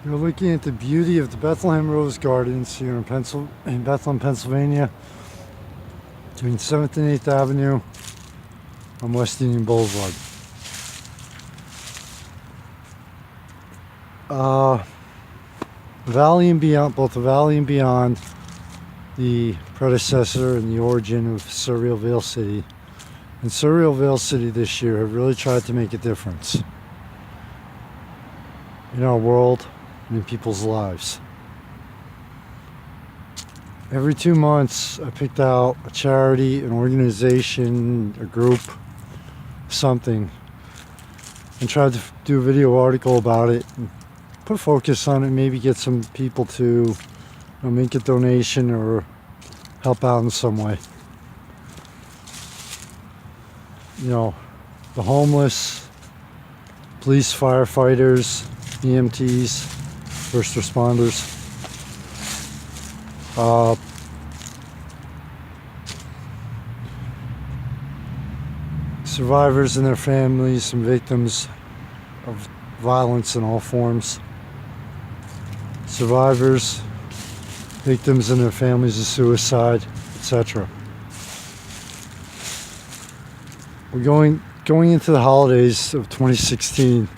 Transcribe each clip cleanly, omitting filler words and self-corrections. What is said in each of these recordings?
You're looking at the beauty of the Bethlehem Rose Gardens here in Bethlehem, Pennsylvania, between 7th and 8th Avenue on West Union Boulevard. Valley and Beyond, both the Valley and Beyond, the predecessor and the origin of Surreal Vale City, and Surreal Vale City this year have really tried to make a difference in our world and in people's lives. Every 2 months, I picked out a charity, an organization, a group, something, and tried to do a video article about it, and put focus on it, maybe get some people to make a donation or help out in some way. The homeless, police, firefighters, EMTs, first responders, survivors and their families and victims of violence in all forms, survivors, victims and their families of suicide, etc. We're going into the holidays of 2016,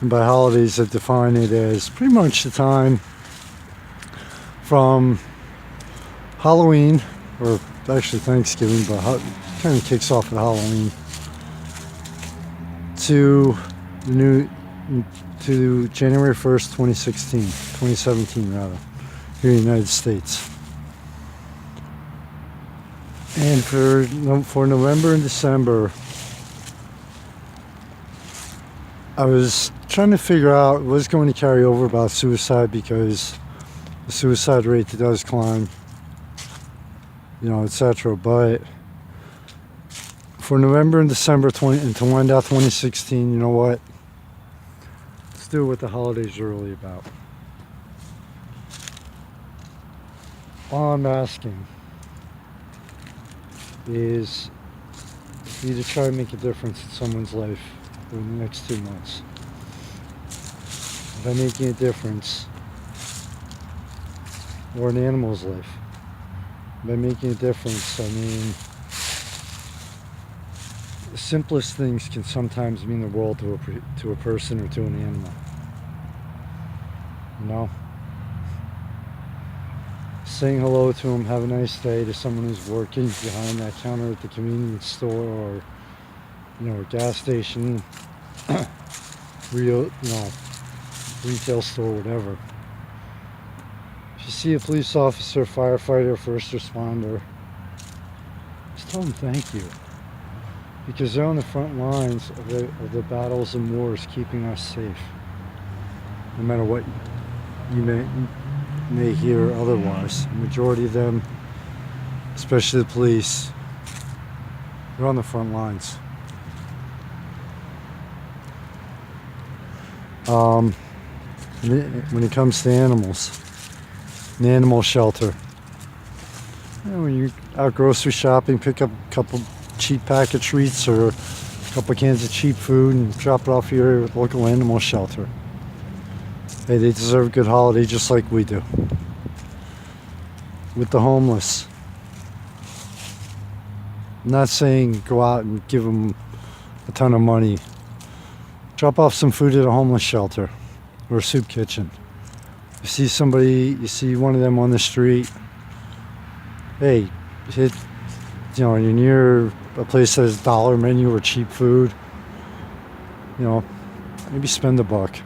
and by holidays I define it as pretty much the time from Halloween, or actually Thanksgiving, but kind of kicks off at Halloween, to January 1st, 2017 rather, here in the United States. And for November and December, I was trying to figure out what's going to carry over about suicide, because the suicide rate does climb, etc. But for November and December and to wind out 2016, you know what? Let's do what the holidays are really about. All I'm asking is for you to try to make a difference in someone's life in the next 2 months. By making a difference, or an animal's life. By making a difference, I mean, the simplest things can sometimes mean the world to a person or to an animal. Saying hello to them, have a nice day, to someone who's working behind that counter at the convenience store, or a gas station, retail store, whatever. If you see a police officer, firefighter, first responder, just tell them thank you, because they're on the front lines of the battles and wars keeping us safe, no matter what you may hear otherwise. The majority of them, especially the police, they're on the front lines. When it comes to animals, an animal shelter, when you're out grocery shopping, pick up a couple cheap pack of treats or a couple cans of cheap food and drop it off at your local animal shelter. Hey, they deserve a good holiday just like we do. With the homeless, I'm not saying go out and give them a ton of money. Drop off some food at a homeless shelter or a soup kitchen. You see one of them on the street, hey, you're near a place that has a dollar menu or cheap food, maybe spend $1.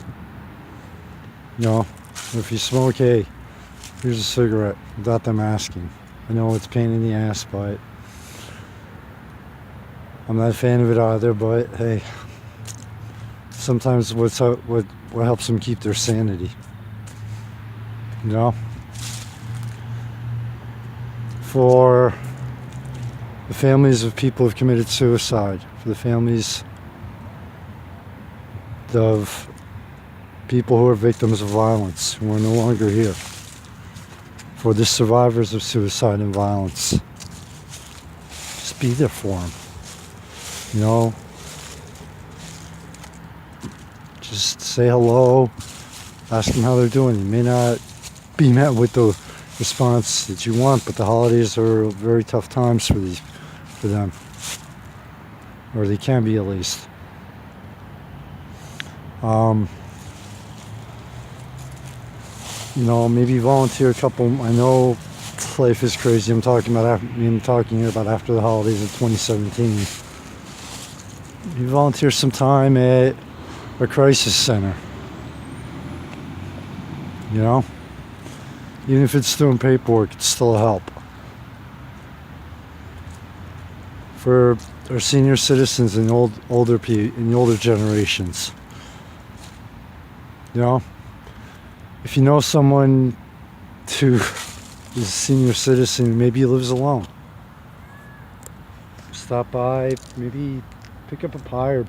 If you smoke, hey, here's a cigarette without them asking. I know it's a pain in the ass, but I'm not a fan of it either, but hey, sometimes what helps them keep their sanity. For the families of people who've committed suicide, for the families of people who are victims of violence, who are no longer here, for the survivors of suicide and violence, just be there for them. Just say hello, Ask them how they're doing. You may not be met with the response that you want, but the holidays are very tough times for them, or they can be at least. Maybe volunteer a couple. I know life is crazy. I'm talking about after the holidays of 2017. You volunteer some time at a crisis center. Even if it's doing paperwork, it's still a help. For our senior citizens and older generations. If you know someone who is a senior citizen, maybe he lives alone, stop by, maybe pick up a pie or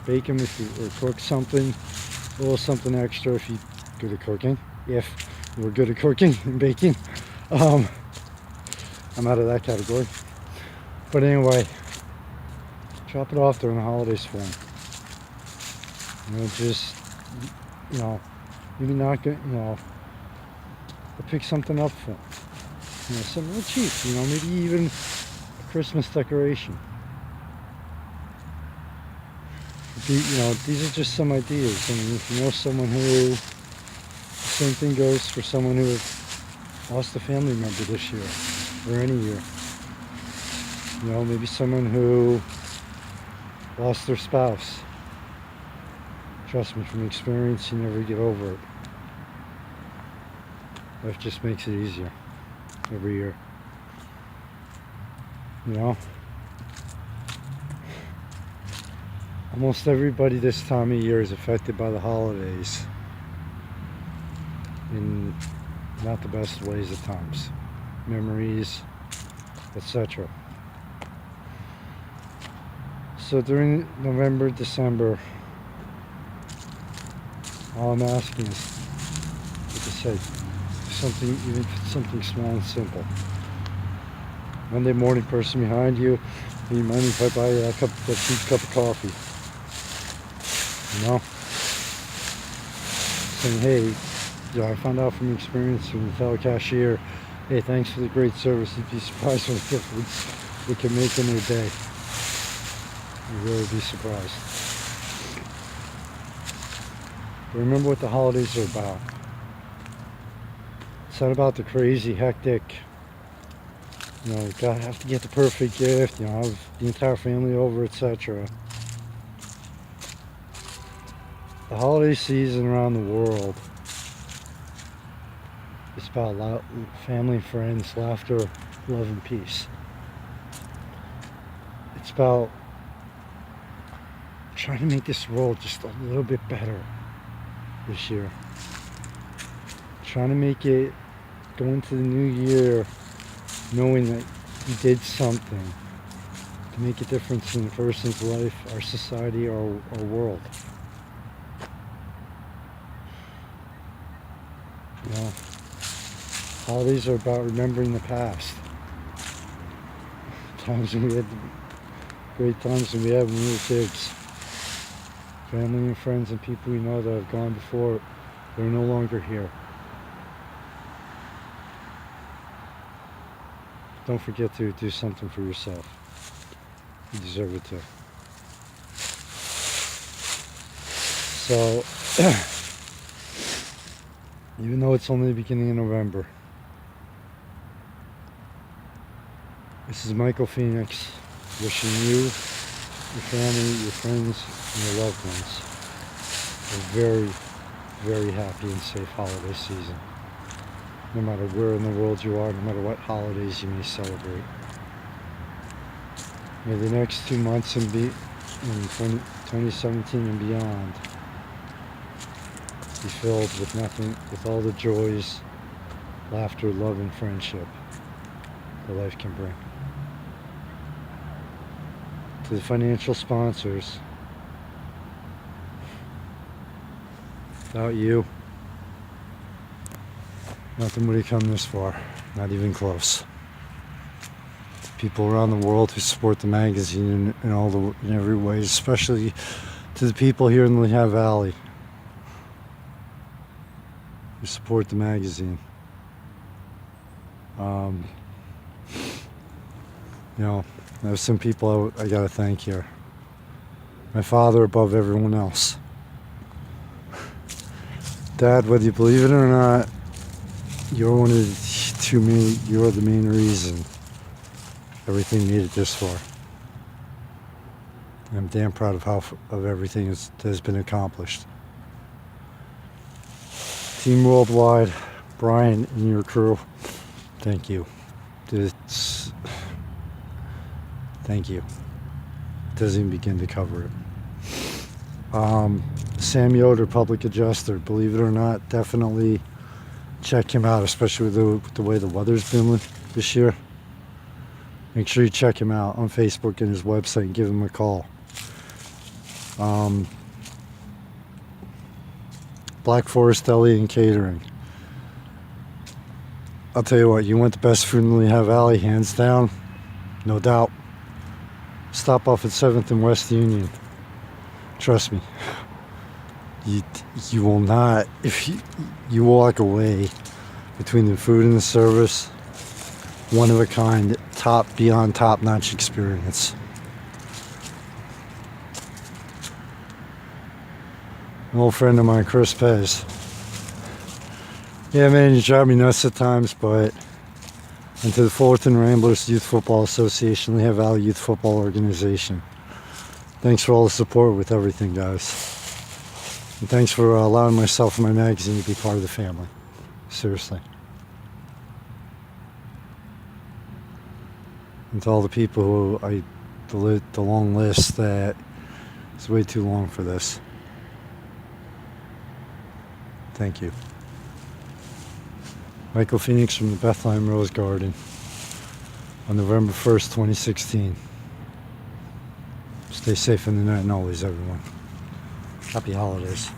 bacon with you, or cook something, a little something extra if you're good at cooking. If we're good at cooking and baking. I'm out of that category. But anyway, drop it off during the holidays for them. Maybe not good, or pick something up for them. Something real cheap, maybe even a Christmas decoration. These are just some ideas. If you know someone who, the same thing goes for someone who lost a family member this year, or any year. Maybe someone who lost their spouse. Trust me, from experience, you never get over it. Life just makes it easier every year. Almost everybody this time of year is affected by the holidays in not the best ways at times. Memories, etc. So during November, December, all I'm asking is, like I said, even if it's something small and simple. Monday morning, person behind you, do you mind if I buy that cheap cup of coffee? Saying, hey, I found out from experience from the fellow cashier, hey, thanks for the great service. You'd be surprised what a difference it can make in their day. You'd really be surprised. But remember what the holidays are about. It's not about the crazy, hectic, gotta have to get the perfect gift, have the entire family over, etc. The holiday season around the world is about family, friends, laughter, love, and peace. It's about trying to make this world just a little bit better this year. Trying to make it go into the new year knowing that you did something to make a difference in a person's life, our society, our world. Holidays are about remembering the past. Times when we had great times when we had when we were kids. Family and friends and people we know that have gone before, they're no longer here. Don't forget to do something for yourself. You deserve it too. So, even though it's only the beginning of November, this is Michael Phoenix wishing you, your family, your friends, and your loved ones a very, very happy and safe holiday season. No matter where in the world you are, no matter what holidays you may celebrate. May the next 2 months in 2017 and beyond be filled with all the joys, laughter, love, and friendship that life can bring. To the financial sponsors, without you, nothing would have come this far, not even close. To people around the world who support the magazine in every way, especially to the people here in the Lehigh Valley. who support the magazine. You know, there's some people I gotta thank here. My father above everyone else. Dad, whether you believe it or not, you're one of you're the main reason everything made it this far. I'm damn proud of everything that has been accomplished. Team Worldwide, Brian and your crew, thank you. Thank you. It doesn't even begin to cover it. Sam Yoder, Public Adjuster, believe it or not, definitely check him out, especially with the way the weather's been this year. Make sure you check him out on Facebook and his website and give him a call. Black Forest Deli and Catering. I'll tell you what, you want the best food in Lehigh Valley, hands down, no doubt. Stop off at 7th and West Union. Trust me. You will not, if you walk away between the food and the service, one of a kind, beyond top-notch experience. An old friend of mine, Chris Pez. Yeah, man, you drive me nuts at times, but and to the Fullerton Ramblers Youth Football Association, Lehigh Valley Youth Football Organization. Thanks for all the support with everything, guys. And thanks for allowing myself and my magazine to be part of the family. Seriously. And to all the people who the long list that is way too long for this. Thank you. Michael Phoenix from the Bethlehem Rose Garden on November 1st, 2016. Stay safe in the night and always, everyone. Happy holidays.